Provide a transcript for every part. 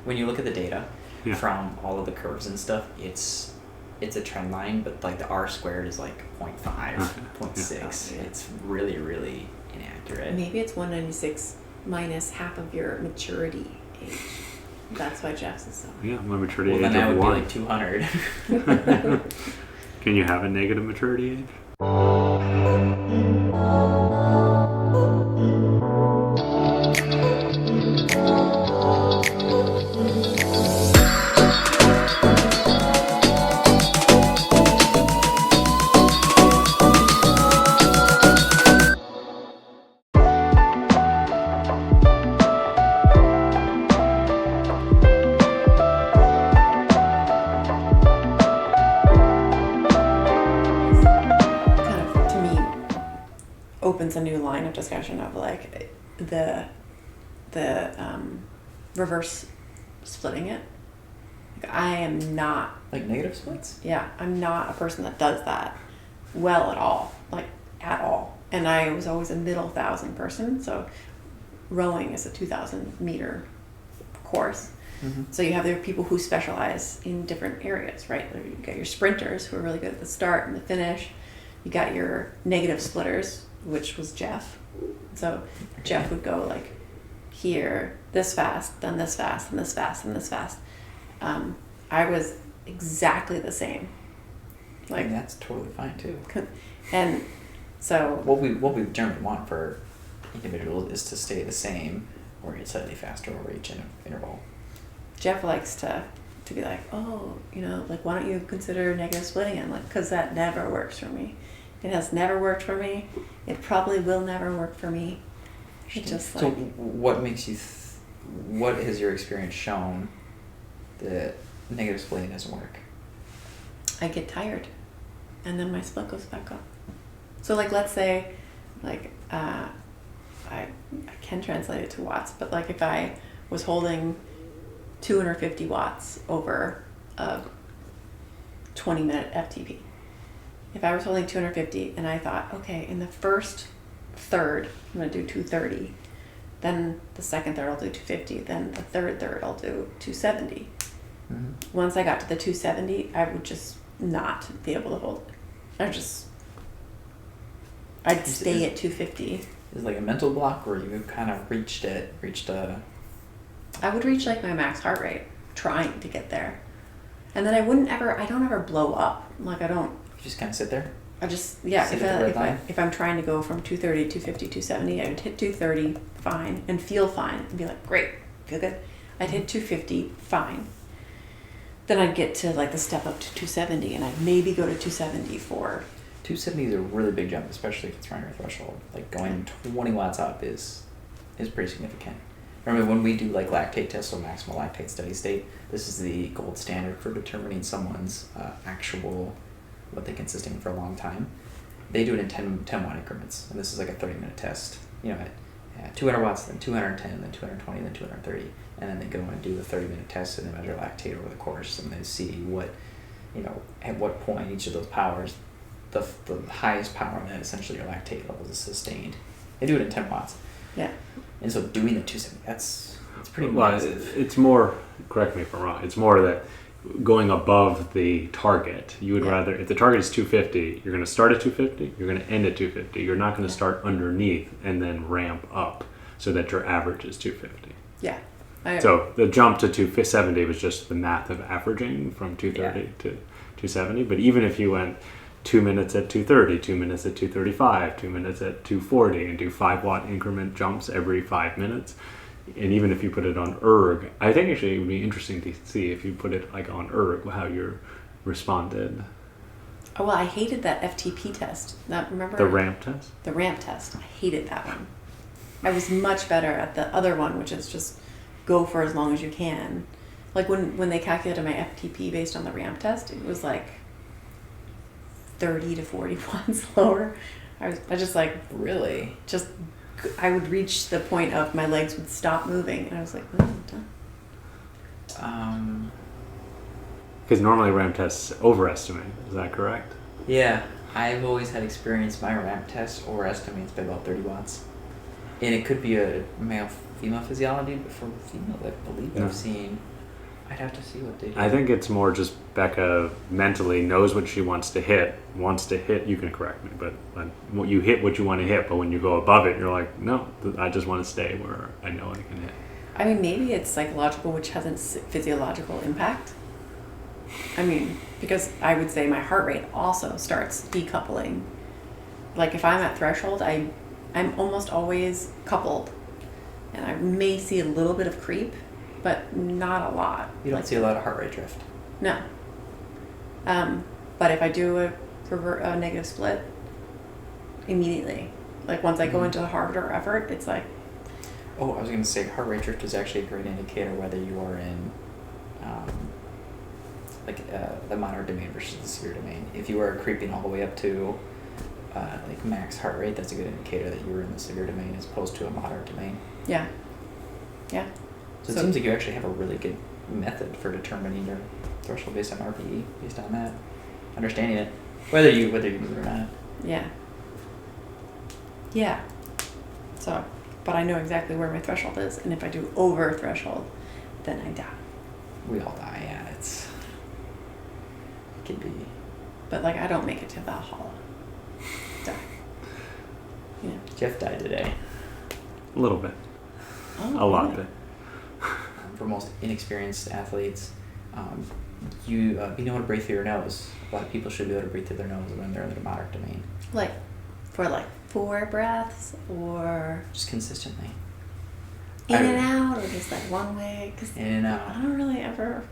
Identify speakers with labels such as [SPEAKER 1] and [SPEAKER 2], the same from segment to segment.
[SPEAKER 1] when you look at the data
[SPEAKER 2] Yeah.
[SPEAKER 1] from all of the curves and stuff, it's a trend line, but like the R squared is like 0.5, 0.6.
[SPEAKER 3] Yeah.
[SPEAKER 1] It's really, really inaccurate.
[SPEAKER 3] Maybe it's 196 minus half of your maturity age. That's why Jeff's is so.
[SPEAKER 2] Yeah, my maturity
[SPEAKER 1] Well,
[SPEAKER 2] age
[SPEAKER 1] then that
[SPEAKER 2] of
[SPEAKER 1] would
[SPEAKER 2] 1.
[SPEAKER 1] be like 200.
[SPEAKER 2] Can you have a negative maturity age?
[SPEAKER 3] Kind of, to me, opens a new line of discussion of like the reverse splitting it. Like, I am not.
[SPEAKER 1] Like negative splits?
[SPEAKER 3] Yeah, I'm not a person that does that well at all, like at all. And I was always a middle 1,000 person, so rowing is a 2,000 meter course.
[SPEAKER 1] Mm-hmm.
[SPEAKER 3] So you have the people who specialize in different areas, right? You got your sprinters who are really good at the start and the finish. You got your negative splitters, which was Jeff. So Jeff would go like here, this fast, then this fast, and this fast, and this fast. I was exactly the same. Like,
[SPEAKER 1] And that's totally fine too.
[SPEAKER 3] and so
[SPEAKER 1] What we generally want for individuals is to stay the same or get slightly faster over each interval.
[SPEAKER 3] Jeff likes to be like, oh, like, why don't you consider negative splitting it? Like, because that never works for me. It has never worked for me. It probably will never work for me. It just
[SPEAKER 1] So
[SPEAKER 3] like,
[SPEAKER 1] what makes you what has your experience shown that negative splitting doesn't work?
[SPEAKER 3] I get tired, and then my split goes back up. So like, let's say, like, I can translate it to watts, but like if I was holding 250 watts over a 20-minute FTP. If I was holding 250 and I thought, okay, in the first third, I'm going to do 230, then the second third I'll do 250, then the third I'll do 270.
[SPEAKER 1] Mm-hmm.
[SPEAKER 3] Once I got to the 270, I would just not be able to hold it. I'd stay at 250.
[SPEAKER 1] Is it like a mental block where you kind of reached a...
[SPEAKER 3] I would reach like my max heart rate trying to get there. And then I don't ever blow up. Like, I don't...
[SPEAKER 1] You just kind of sit there?
[SPEAKER 3] I just, yeah,
[SPEAKER 1] Sit at the red line?
[SPEAKER 3] if I'm trying to go from 230 to 250, 270, I would hit 230, fine, and feel fine, and be like, great, feel good. I'd hit 250, fine. Then I'd get to like the step up to 270, and I'd maybe go to 270 for...
[SPEAKER 1] 270 is a really big jump, especially if it's around your threshold. Like going 20 watts up is pretty significant. Remember when we do like lactate tests, so maximal lactate steady state, this is the gold standard for determining someone's actual, what they can sustain for a long time. They do it in 10 watt increments, and this is like a 30-minute test. At 200 watts, then 210, then 220, then 230, and then they go and do the 30-minute test and they measure lactate over the course, and they see what, at what point each of those powers, the highest power that essentially your lactate levels is sustained. They do it in 10 watts.
[SPEAKER 3] Yeah.
[SPEAKER 1] And so doing the 270, it's pretty
[SPEAKER 2] Well,
[SPEAKER 1] massive.
[SPEAKER 2] it's more, correct me if I'm wrong, it's more that going above the target, you would rather, if the target is 250, you're going to start at 250, you're going to end at 250. You're not going to start underneath and then ramp up so that your average is 250.
[SPEAKER 3] Yeah.
[SPEAKER 2] So the jump to 270 was just the math of averaging from 230 to 270. But even if you went 2 minutes at 230, 2 minutes at 235, 2 minutes at 240, and do 5 watt increment jumps every 5 minutes, and even if you put it on erg, I think actually it would be interesting to see if you put it like on erg, how you responded.
[SPEAKER 3] Oh, well, I hated that FTP test. Remember?
[SPEAKER 2] The ramp test?
[SPEAKER 3] The ramp test. I hated that one. I was much better at the other one, which is just go for as long as you can. Like when they calculated my FTP based on the ramp test, it was like 30 to 40 watts lower. I just like...
[SPEAKER 1] Really?
[SPEAKER 3] I would reach the point of my legs would stop moving, and I was like, oh, I'm done.
[SPEAKER 2] Because normally ramp tests overestimate. Is that correct?
[SPEAKER 1] Yeah, I've always had experience my ramp test overestimates by about 30 watts. And it could be a female physiology, but for females, I believe
[SPEAKER 2] No.
[SPEAKER 1] I've seen. I'd have to see what they do.
[SPEAKER 2] I think it's more just Beccah mentally knows what she wants to hit. You can correct me, but when you hit what you want to hit, but when you go above it, you're like, no, I just want to stay where I know I can hit.
[SPEAKER 3] I mean, maybe it's psychological, which has a physiological impact. I mean, because I would say my heart rate also starts decoupling. Like if I'm at threshold, I'm almost always coupled, and I may see a little bit of creep, but not a lot.
[SPEAKER 1] You don't see a lot of heart rate drift.
[SPEAKER 3] No. But if I do a negative split, immediately, like once I go into the harder effort, it's like.
[SPEAKER 1] Oh, I was going to say heart rate drift is actually a great indicator whether you are in the moderate domain versus the severe domain. If you are creeping all the way up to like max heart rate, that's a good indicator that you're in the severe domain as opposed to a moderate domain.
[SPEAKER 3] Yeah. Yeah.
[SPEAKER 1] So it seems like you actually have a really good method for determining your threshold based on RPE, based on that, understanding it, whether you do it or not.
[SPEAKER 3] Yeah. Yeah. So, but I know exactly where my threshold is, and if I do over threshold, then I die.
[SPEAKER 1] We all die, yeah. It can be.
[SPEAKER 3] But like, I don't make it to Valhalla. Die. Yeah.
[SPEAKER 1] Jeff died today.
[SPEAKER 2] A little bit.
[SPEAKER 3] Oh,
[SPEAKER 2] A lot
[SPEAKER 3] really?
[SPEAKER 2] bit.
[SPEAKER 1] For most inexperienced athletes, you being able to breathe through your nose. A lot of people should be able to breathe through their nose when they're in the moderate domain.
[SPEAKER 3] Like, for like 4 breaths, or
[SPEAKER 1] Just consistently.
[SPEAKER 3] in and out, or just like one way? Cause
[SPEAKER 1] In and out.
[SPEAKER 3] I don't really ever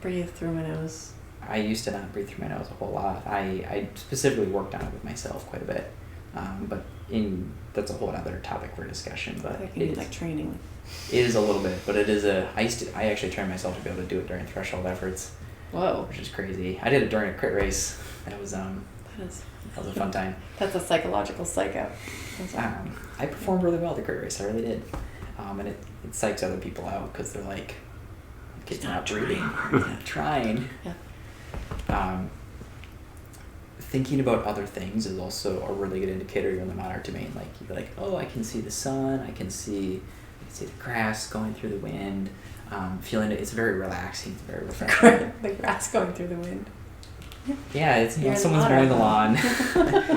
[SPEAKER 3] breathe through my nose.
[SPEAKER 1] I used to not breathe through my nose a whole lot. I specifically worked on it with myself quite a bit. But that's a whole other topic for discussion. But
[SPEAKER 3] Like you need like training.
[SPEAKER 1] it is a little bit, but it is I actually trained myself to be able to do it during threshold efforts,
[SPEAKER 3] Whoa.
[SPEAKER 1] which is crazy. I did it during a crit race. That was a fun time.
[SPEAKER 3] That's a psychological psycho.
[SPEAKER 1] I performed really well at the crit race. I really did. And it psychs other people out because they're like, "Kid's not breathing, he's not trying."
[SPEAKER 3] Yeah.
[SPEAKER 1] Thinking about other things is also a really good indicator you're in the moderate domain. Like you're like, oh, I can see the sun, I can see the grass going through the wind. Feeling it, it's very relaxing, it's very refreshing.
[SPEAKER 3] The grass going through the wind.
[SPEAKER 1] Yeah, it's
[SPEAKER 3] You're in the
[SPEAKER 1] someone's
[SPEAKER 3] water.
[SPEAKER 1] mowing the lawn.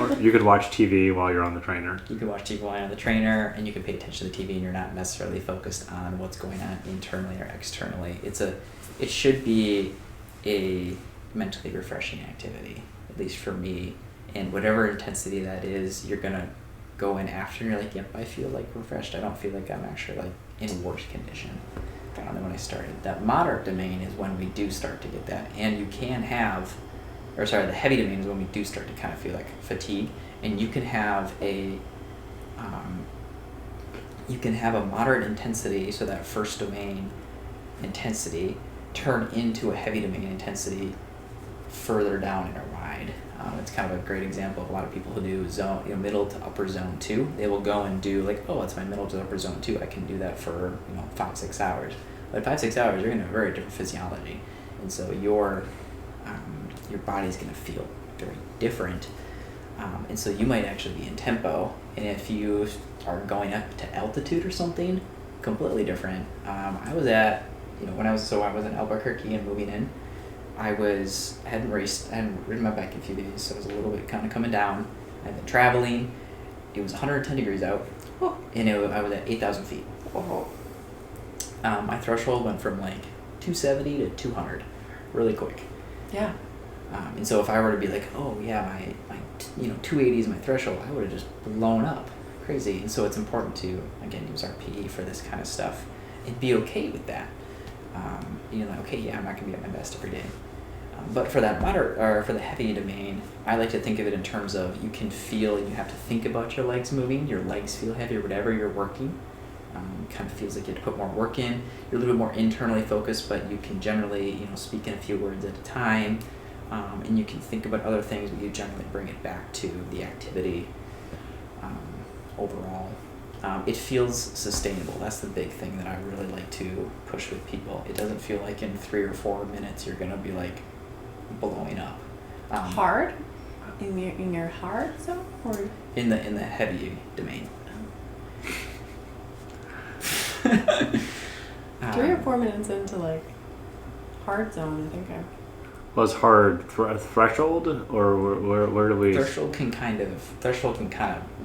[SPEAKER 2] Or you could watch TV while you're on the trainer.
[SPEAKER 1] You can watch TV while you're on the trainer, and you can pay attention to the TV, and you're not necessarily focused on what's going on internally or externally. It should be a mentally refreshing activity, at least for me. And whatever intensity that is, you're gonna go in after, and you're like, yep, I feel like refreshed. I don't feel like I'm actually like in worse condition than when I started. That moderate domain is when we do start to get that, and you can have. The heavy domain is when we do start to kind of feel like fatigue, and you can have a moderate intensity, so that first domain intensity turn into a heavy domain intensity further down in a ride. It's kind of a great example of a lot of people who do middle to upper zone 2. They will go and do like, oh, it's my middle to upper zone 2. I can do that for 5-6 hours. But 5-6 hours, you're going to have a very different physiology, and so your body's going to feel very different. And so you might actually be in tempo, and if you are going up to altitude or something, completely different. I was at, I was in Albuquerque and moving in. I hadn't ridden my bike in a few days, so I was a little bit kind of coming down. I'd been traveling. It was 110 degrees out, and I was at 8,000 feet. My threshold went from like 270 to 200 really quick.
[SPEAKER 3] Yeah.
[SPEAKER 1] And so if I were to be like, oh yeah, my 280 is my threshold, I would have just blown up crazy. And so it's important to, again, use RPE for this kind of stuff and be okay with that. Okay, yeah, I'm not going to be at my best every day. But for that moderate, or for the heavy domain, I like to think of it in terms of you can feel, and you have to think about your legs moving, your legs feel heavy or whatever you're working. Kind of feels like you have to put more work in. You're a little bit more internally focused, but you can generally, speak in a few words at a time. And you can think about other things, but you generally bring it back to the activity overall. It feels sustainable. That's the big thing that I really like to push with people. It doesn't feel like in 3 or 4 minutes you're going to be like blowing up.
[SPEAKER 3] Hard? In your hard zone? Or
[SPEAKER 1] In the heavy domain.
[SPEAKER 3] 3 or 4 minutes into like hard zone, I think I.
[SPEAKER 2] Was hard threshold, or where do we?
[SPEAKER 1] Threshold can kind of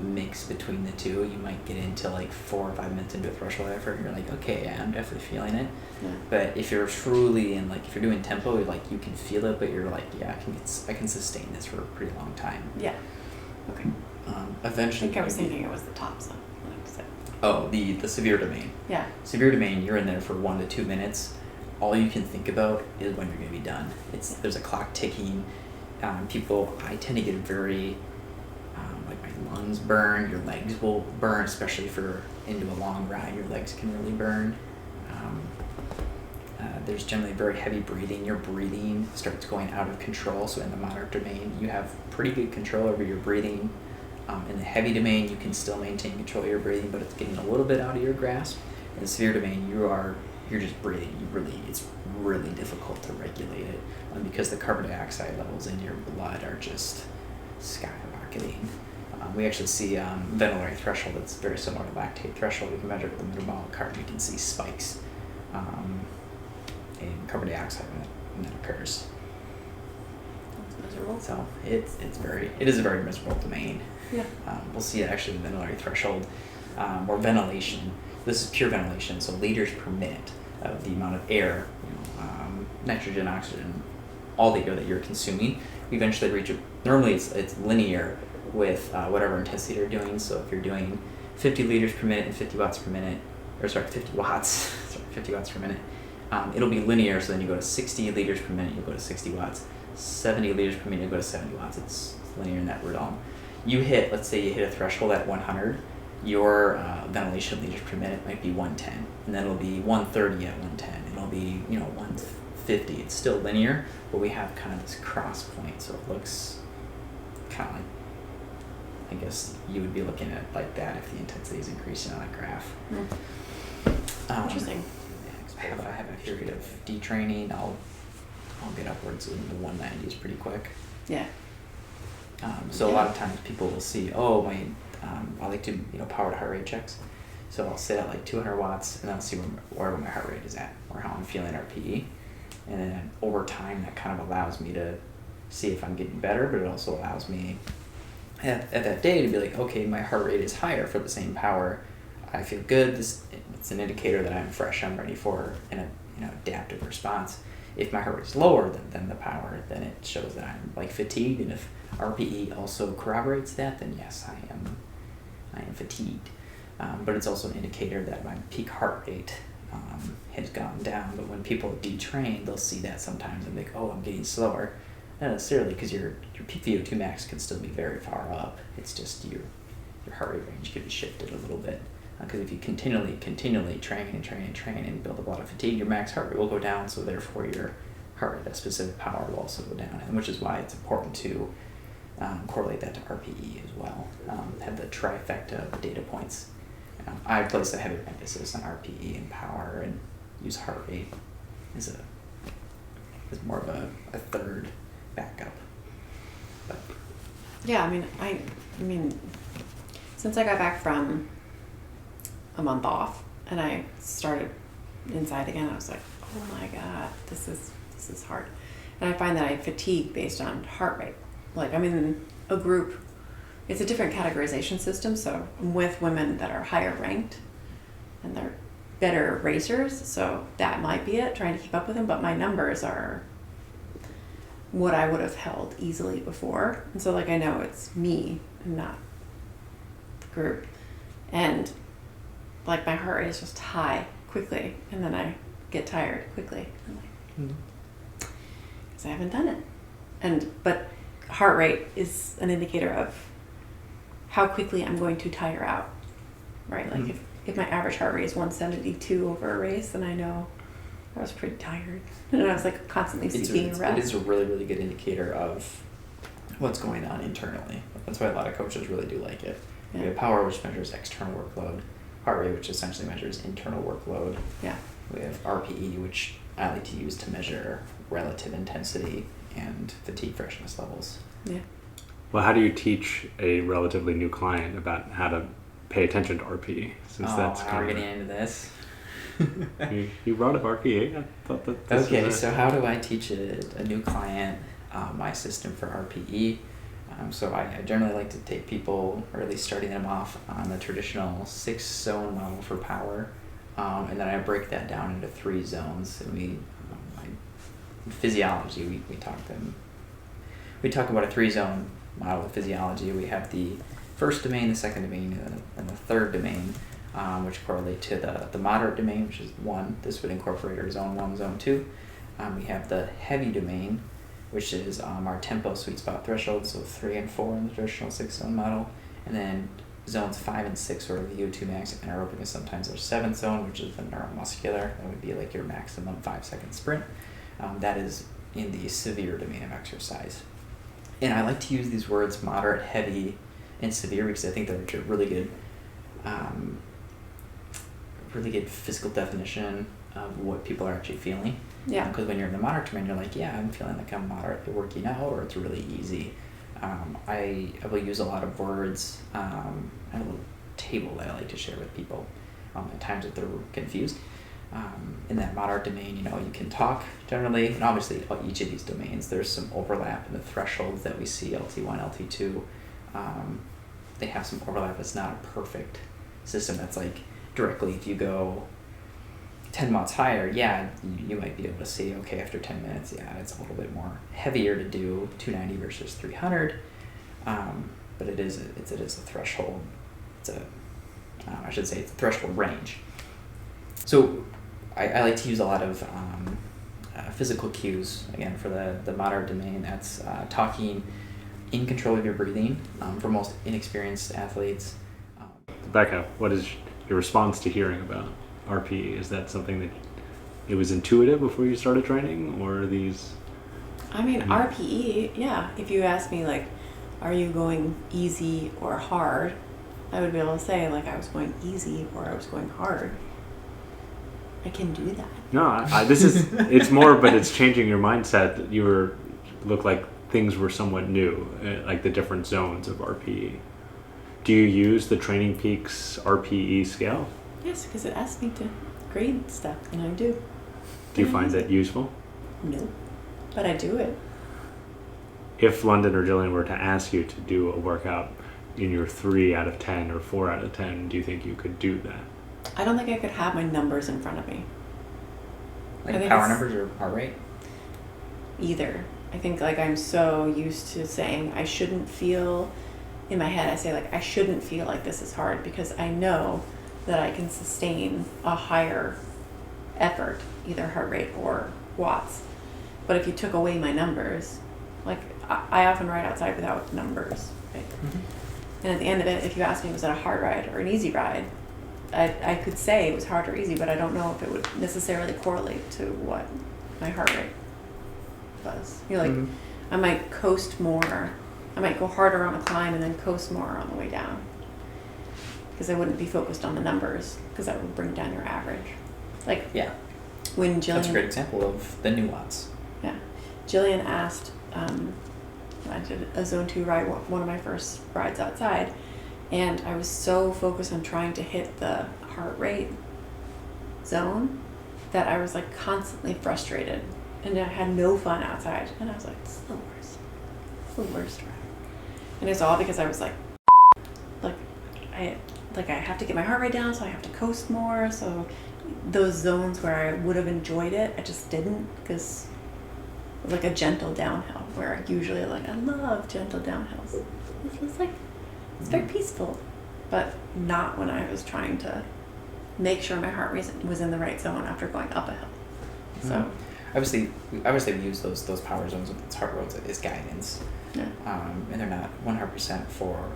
[SPEAKER 1] mix between the two. You might get into like 4 or 5 minutes into a threshold effort, and you're like, okay, yeah, I'm definitely feeling it.
[SPEAKER 3] Yeah.
[SPEAKER 1] But if you're truly in, like, if you're doing tempo, like you can feel it, but you're like, yeah, I can sustain this for a pretty long time.
[SPEAKER 3] Yeah. Okay. I
[SPEAKER 1] Eventually.
[SPEAKER 3] think I was thinking it was the top zone.
[SPEAKER 1] Oh, the severe domain.
[SPEAKER 3] Yeah.
[SPEAKER 1] Severe domain, you're in there for 1 to 2 minutes. All you can think about is when you're going to be done. There's a clock ticking. I tend to get very, like my lungs burn, your legs will burn, especially if you're into a long ride, your legs can really burn. There's generally very heavy breathing. Your breathing starts going out of control. So in the moderate domain, you have pretty good control over your breathing. In the heavy domain, you can still maintain control of your breathing, but it's getting a little bit out of your grasp. In the severe domain, you're just breathing. It's really difficult to regulate it because the carbon dioxide levels in your blood are just skyrocketing. We actually see ventilatory threshold that's very similar to lactate threshold. We can measure the metabolic carbon. You can see spikes in carbon dioxide when that occurs.
[SPEAKER 3] That's miserable.
[SPEAKER 1] So it is a very miserable domain.
[SPEAKER 3] Yeah.
[SPEAKER 1] We'll see it actually in the ventilatory threshold or ventilation. This is pure ventilation, so liters per minute of the amount of air, nitrogen, oxygen, all the air that you're consuming. We eventually reach normally it's linear with whatever intensity you're doing. So if you're doing 50 liters per minute and 50 watts per minute, 50 watts, 50 watts per minute, it'll be linear. So then you go to 60 liters per minute, you'll go to 60 watts. 70 liters per minute, you'll go to 70 watts. It's linear in that realm. Let's say you hit a threshold at 100. Your ventilation liters per minute might be 110, and then it'll be 130 at 110. It'll be 150. It's still linear, but we have kind of this cross point, so it looks kind of like, I guess you would be looking at it like that if the intensity is increasing on a graph.
[SPEAKER 3] Interesting.
[SPEAKER 1] If I have a period of detraining, I'll get upwards in the 190s pretty quick.
[SPEAKER 3] Yeah.
[SPEAKER 1] So a lot of times people will see, I like to power to heart rate checks. So I'll sit at like 200 watts and I'll see wherever my heart rate is at or how I'm feeling RPE. And then over time that kind of allows me to see if I'm getting better, but it also allows me at that day to be like, okay, my heart rate is higher for the same power. I feel good. It's an indicator that I'm fresh. I'm ready for an adaptive response. If my heart rate is lower than the power, then it shows that I'm like fatigued. And if RPE also corroborates that, then yes, I am fatigued. But it's also an indicator that my peak heart rate has gone down. But when people detrain, they'll see that sometimes and think, oh, I'm getting slower. Not necessarily, because your peak VO2 max can still be very far up. It's just your heart rate range could be shifted a little bit. Because if you continually train and build up a lot of fatigue, your max heart rate will go down, so therefore your heart rate at a specific power will also go down, and which is why it's important to correlate that to RPE as well. Have the trifecta of data points. I place a heavy emphasis on RPE and power, and use heart rate as more of a third backup. But
[SPEAKER 3] yeah, I mean, since I got back from a month off and I started inside again, I was like, oh my god, this is hard. And I find that I fatigue based on heart rate. Like, I'm in a group, it's a different categorization system, so I'm with women that are higher ranked and they're better racers, so that might be it, trying to keep up with them, but my numbers are what I would have held easily before. And so like I know it's me and not the group. And like my heart rate is just high quickly, and then I get tired quickly. Because I haven't done it. But heart rate is an indicator of how quickly I'm going to tire out, right? Like if my average heart rate is 172 over a race, then I know I was pretty tired, and I was like constantly seeking rest.
[SPEAKER 1] It is a really, really good indicator of what's going on internally. That's why a lot of coaches really do like it. Yeah. We have power, which measures external workload. Heart rate, which essentially measures internal workload.
[SPEAKER 3] Yeah.
[SPEAKER 1] We have RPE, which I like to use to measure relative intensity and fatigue freshness levels.
[SPEAKER 3] Yeah.
[SPEAKER 2] Well, how do you teach a relatively new client about how to pay attention to RPE? Since that's
[SPEAKER 1] how are we getting into this?
[SPEAKER 2] You brought up RPE. I thought that this
[SPEAKER 1] Okay,
[SPEAKER 2] was
[SPEAKER 1] so how do I teach a new client my system for RPE? So I generally like to take people, or at least starting them off on the traditional 6-zone model for power, and then I break that down into 3 zones. And physiology, we talk about a 3-zone model of physiology. We have the first domain, the second domain, and the third domain, which correlate to the moderate domain, which is 1. This would incorporate our zone 1, zone 2. We have the heavy domain, which is our tempo sweet spot threshold, so 3 and 4 in the traditional 6-zone model. And then zones 5 and 6 are the VO2 max anaerobic, and sometimes our 7th zone, which is the neuromuscular. That would be like your maximum 5-second sprint. That is in the severe domain of exercise. And I like to use these words moderate, heavy, and severe because I think they're really good physical definition of what people are actually feeling.
[SPEAKER 3] Yeah.
[SPEAKER 1] Because when you're in the moderate domain, you're like, yeah, I'm feeling like I'm moderately working out, or it's really easy. I will use a lot of words. I have a little table that I like to share with people at times if they're confused. In that moderate domain, you can talk generally, and obviously each of these domains, there's some overlap in the thresholds that we see, LT1, LT2. They have some overlap. It's not a perfect system that's like directly, if you go 10 watts higher, yeah, you might be able to see, okay, after 10 minutes, yeah, it's a little bit more heavier to do 290 versus 300, but it is a threshold. I should say it's a threshold range. So I like to use a lot of physical cues, again, for the moderate domain. That's talking in control of your breathing for most inexperienced athletes.
[SPEAKER 2] Beccah, what is your response to hearing about RPE? Is that something that it was intuitive before you started training, or are these?
[SPEAKER 3] I mean, RPE, yeah. If you ask me, like, are you going easy or hard, I would be able to say, like, I was going easy or I was going hard. I can do that.
[SPEAKER 2] No, it's more, but it's changing your mindset. You look like things were somewhat new, like the different zones of RPE. Do you use the Training Peaks RPE scale?
[SPEAKER 3] Yes, because it asks me to grade stuff, and I do.
[SPEAKER 2] Do you find that useful?
[SPEAKER 3] No, but I do it.
[SPEAKER 2] If Lunden or Jillian were to ask you to do a workout in your 3 out of 10 or 4 out of 10, do you think you could do that?
[SPEAKER 3] I don't think I could have my numbers in front of me.
[SPEAKER 1] Like power numbers or heart rate?
[SPEAKER 3] Either. I think, like, I'm so used to saying I shouldn't feel, in my head I say, like, I shouldn't feel like this is hard because I know that I can sustain a higher effort, either heart rate or watts. But if you took away my numbers, like, I often ride outside without numbers, right? Mm-hmm. And at the end of it, if you ask me, was it a hard ride or an easy ride, I could say it was hard or easy, but I don't know if it would necessarily correlate to what my heart rate was. Mm-hmm. I might coast more. I might go harder on a climb and then coast more on the way down, because I wouldn't be focused on the numbers, because that would bring down your average. Like,
[SPEAKER 1] yeah,
[SPEAKER 3] when Jillian,
[SPEAKER 1] that's a great example of the nuance.
[SPEAKER 3] Yeah, Jillian asked. I did a zone 2 ride, one of my first rides outside, and I was so focused on trying to hit the heart rate zone that I was, like, constantly frustrated, and I had no fun outside. And I was like, "This is the worst. It's the worst ride." And it's all because I was like I have to get my heart rate down, so I have to coast more. So those zones where I would have enjoyed it, I just didn't, because it was like a gentle downhill, where usually, like, I love gentle downhills. This was like, it's very peaceful, but not when I was trying to make sure my heart rate was in the right zone after going up a hill. So
[SPEAKER 1] obviously we use those power zones with those heart roads as guidance.
[SPEAKER 3] Yeah.
[SPEAKER 1] And they're not 100% for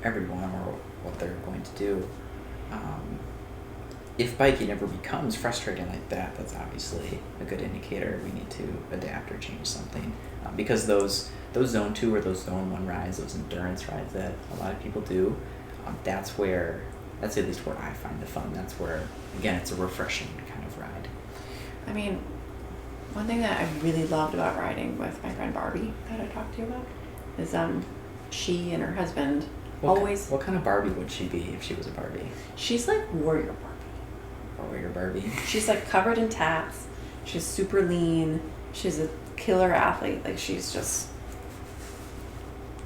[SPEAKER 1] everyone or what they're going to do. If biking ever becomes frustrating like that, that's obviously a good indicator we need to adapt or change something. Because those zone 2 or those zone 1 rides, those endurance rides that a lot of people do, that's at least where I find the fun. That's where, again, it's a refreshing kind of ride. I
[SPEAKER 3] mean, one thing that I really loved about riding with my friend Barbie that I talked to you about is she and her husband
[SPEAKER 1] What kind of Barbie would she be if she was a Barbie?
[SPEAKER 3] She's like warrior Barbie.
[SPEAKER 1] over your Barbie.
[SPEAKER 3] She's like covered in tats. She's super lean. She's a killer athlete. Like she's just,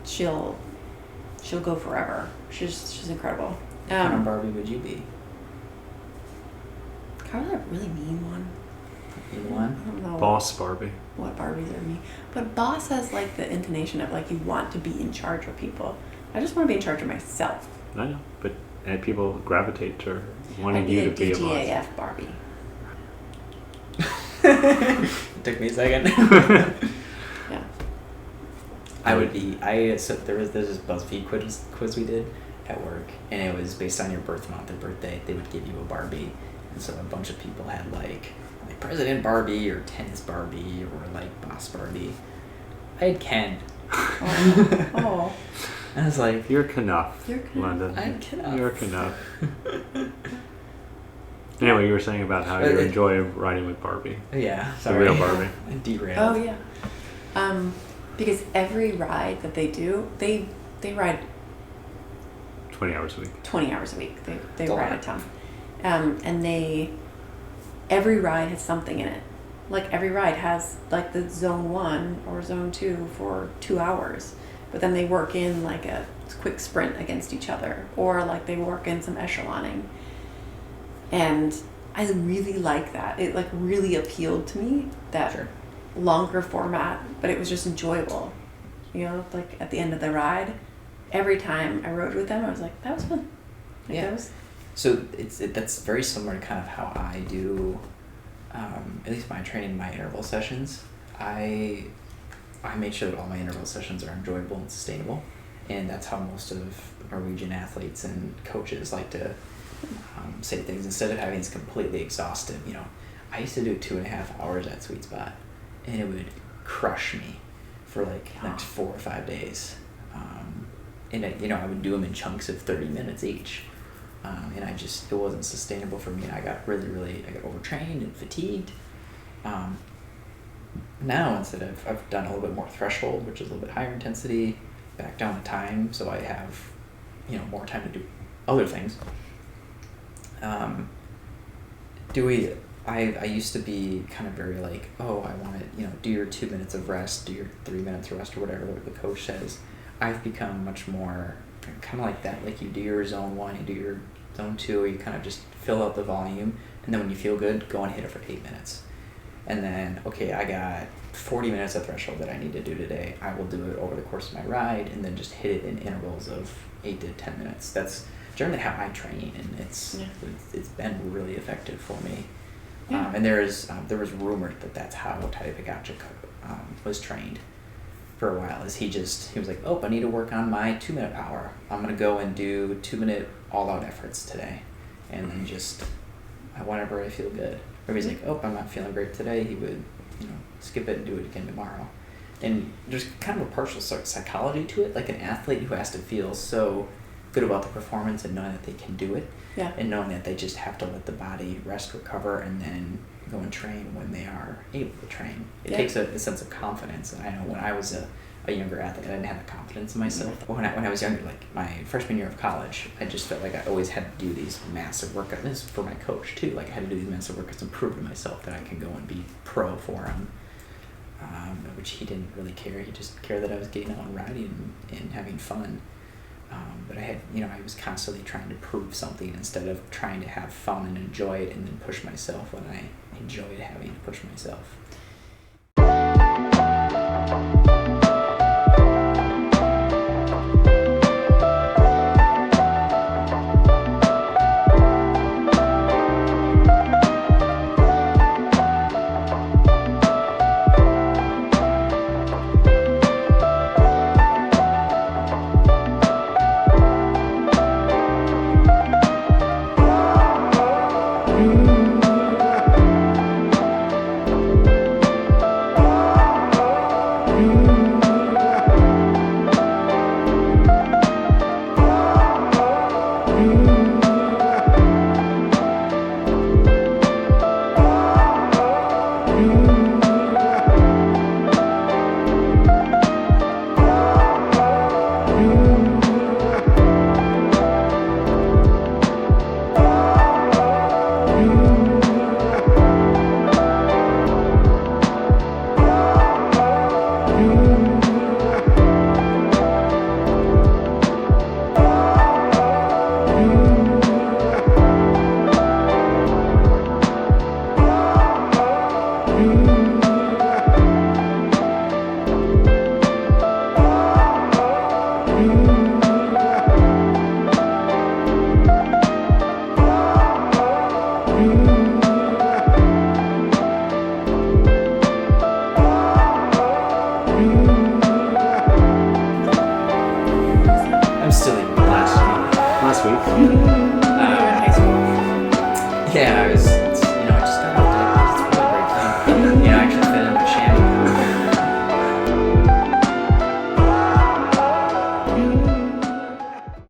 [SPEAKER 3] she'll go forever. She's incredible.
[SPEAKER 1] What kind of Barbie would you be?
[SPEAKER 3] Probably a really mean one.
[SPEAKER 1] Mean one?
[SPEAKER 3] I don't know.
[SPEAKER 2] Boss Barbie.
[SPEAKER 3] What Barbies are mean. But boss has like the intonation of like you want to be in charge of people. I just want to be in charge of myself.
[SPEAKER 2] I know, but people gravitate to wanting
[SPEAKER 3] I'd
[SPEAKER 2] you
[SPEAKER 3] be
[SPEAKER 2] to be a boss.
[SPEAKER 3] DGAF Barbie.
[SPEAKER 1] It took me a second.
[SPEAKER 3] Yeah.
[SPEAKER 1] I would be. So there's this BuzzFeed quiz we did at work, and it was based on your birth month or birthday. They would give you a Barbie, and so a bunch of people had like President Barbie or Tennis Barbie or like Boss Barbie. I had Ken.
[SPEAKER 3] Oh.
[SPEAKER 1] I was like,
[SPEAKER 2] You're Knuff,
[SPEAKER 3] You're Knuff.
[SPEAKER 2] London.
[SPEAKER 1] I'm Knuff.
[SPEAKER 2] You're Knuff. Anyway, you were saying about how you enjoy riding with Barbie.
[SPEAKER 1] Yeah,
[SPEAKER 2] The
[SPEAKER 1] sorry.
[SPEAKER 2] real Barbie.
[SPEAKER 1] I derailed.
[SPEAKER 3] Oh yeah. Because every ride that they do, they ride
[SPEAKER 2] 20 hours a week.
[SPEAKER 3] 20 hours a week. They
[SPEAKER 1] a
[SPEAKER 3] ride
[SPEAKER 1] lot.
[SPEAKER 3] a ton. And every ride has something in it. Like every ride has like the zone 1 or zone 2 for 2 hours. But then they work in like a quick sprint against each other, or like they work in some echeloning. And I really like that. It like really appealed to me, that
[SPEAKER 1] Sure.
[SPEAKER 3] longer format, but it was just enjoyable. You know, like at the end of the ride, every time I rode with them, I was like, that was fun. Like,
[SPEAKER 1] Yeah.
[SPEAKER 3] that was,
[SPEAKER 1] So that's very similar to kind of how I do, at least my training, my interval sessions. I make sure that all my interval sessions are enjoyable and sustainable, and that's how most of Norwegian athletes and coaches like to say things. Instead of having this completely exhaustive, I used to do 2.5 hours at Sweet Spot, and it would crush me for like the next 4 or 5 days. And I would do them in chunks of 30 minutes each. And it wasn't sustainable for me, and I got really overtrained and fatigued. Now instead I've done a little bit more threshold, which is a little bit higher intensity, back down the time, so I have, more time to do other things. I used to be kind of very like, oh, I want to, do your 2 minutes of rest, do your 3 minutes of rest, or whatever the coach says. I've become much more kind of like that. Like you do your zone 1, you do your zone 2, you kind of just fill out the volume, and then when you feel good, go and hit it for 8 minutes. And then, okay, I got 40 minutes of threshold that I need to do today. I will do it over the course of my ride, and then just hit it in intervals of 8 to 10 minutes. That's generally how I train, and it's been really effective for me.
[SPEAKER 3] Yeah.
[SPEAKER 1] And there was rumored that that's how Tadej Beccah was trained for a while. Is he was like, oh, I need to work on my 2-minute power. I'm gonna go and do 2-minute all-out efforts today, and then just whenever I feel good. Or he's like, oh, I'm not feeling great today. He would, skip it and do it again tomorrow. And there's kind of a partial psychology to it, like an athlete who has to feel so good about the performance and knowing that they can do it, and knowing that they just have to let the body rest, recover, and then go and train when they are able to train. It takes a sense of confidence. And I know when I was a younger athlete, I didn't have the confidence in myself. When I was younger, like my freshman year of college, I just felt like I always had to do these massive workouts. This is for my coach too. Like I had to do these massive workouts and prove to myself that I can go and be pro for him. Which he didn't really care. He just cared that I was getting out and riding and having fun. But I was constantly trying to prove something instead of trying to have fun and enjoy it and then push myself when I enjoyed having to push myself.
[SPEAKER 3] When you were in high school.
[SPEAKER 1] Yeah, I was